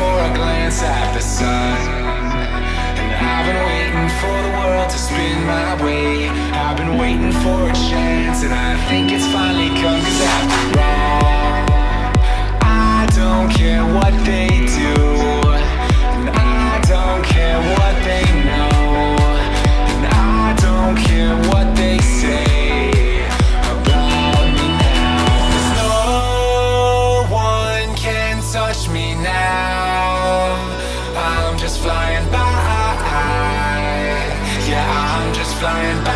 for a glance at the sun. And I've been waiting for the world to spin my way. I've been waiting for a chance, and I think it's finally come. 'Cause after all, I don't care what they do, and I don't care what they know, and I don't care what they say about me now. 'Cause no one can touch me now. I'm just flying by. Yeah, I'm just flying by,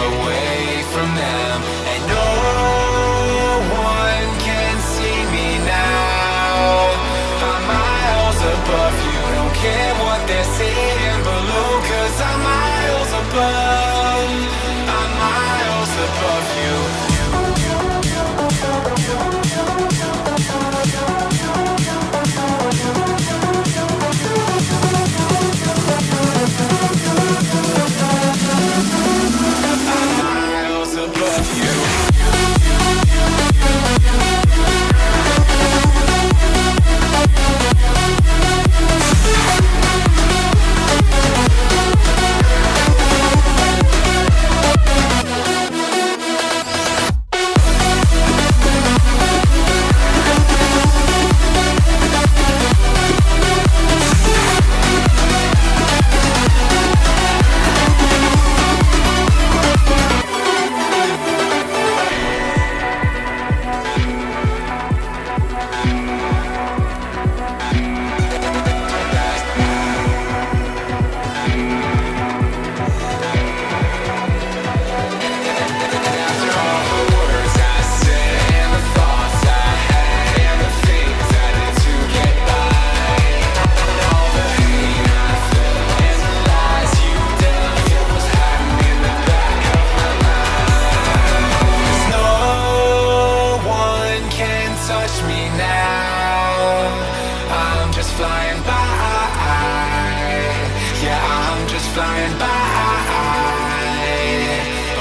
away from them. And no one can see me now. I'm miles above you. Don't care what they're saying below, 'cause I'm miles above. I'm miles above you. Miles above you. Touch me now. I'm just flying by. Yeah, I'm just flying by,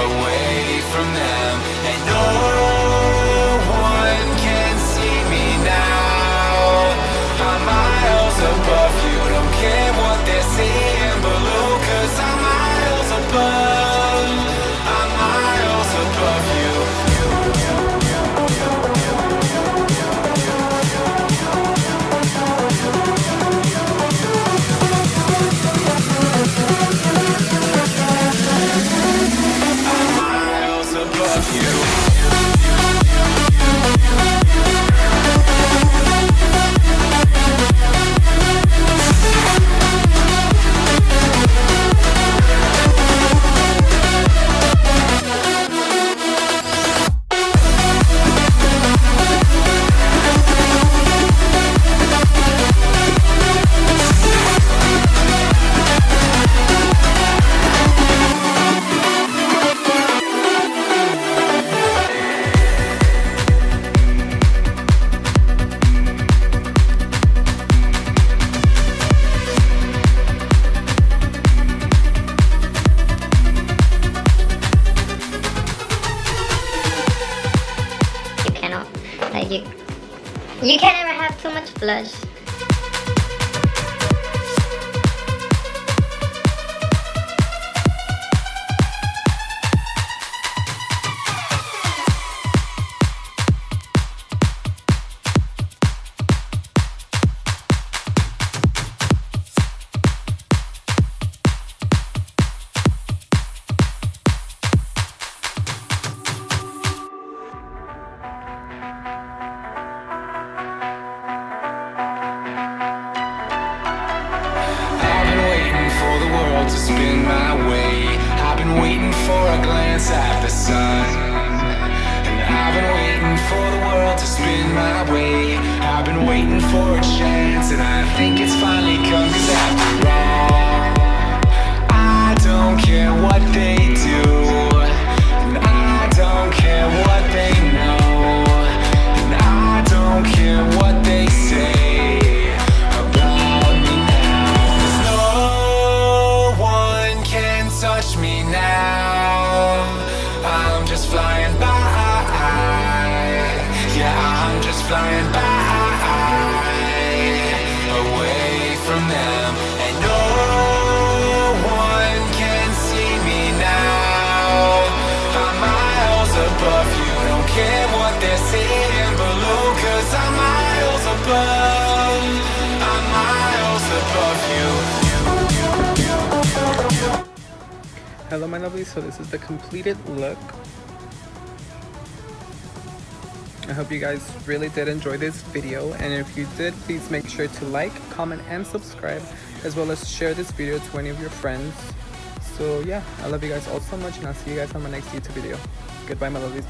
away from them. And no one can see me now. I'm miles above you. Don't care what they're saying below, 'cause I'm miles above. I'm miles above you. You can never have too much blush. To spin my way, I've been waiting for a glance at the sun. And I've been waiting for the world to spin my way. I've been waiting for a chance, and I think it's finally come. 'Cause after all, I don't care what they do, and I don't care what they know, and I don't care what they say about me now. 'Cause no one can touch me now. I'm just flying by. Yeah, I'm just flying by. Hello my lovelies, so this is the completed look. I hope you guys really did enjoy this video, and if you did, please make sure to like, comment, and subscribe, as well as share this video to any of your friends. So yeah, I love you guys all so much, and I'll see you guys on my next YouTube video. Goodbye my lovelies.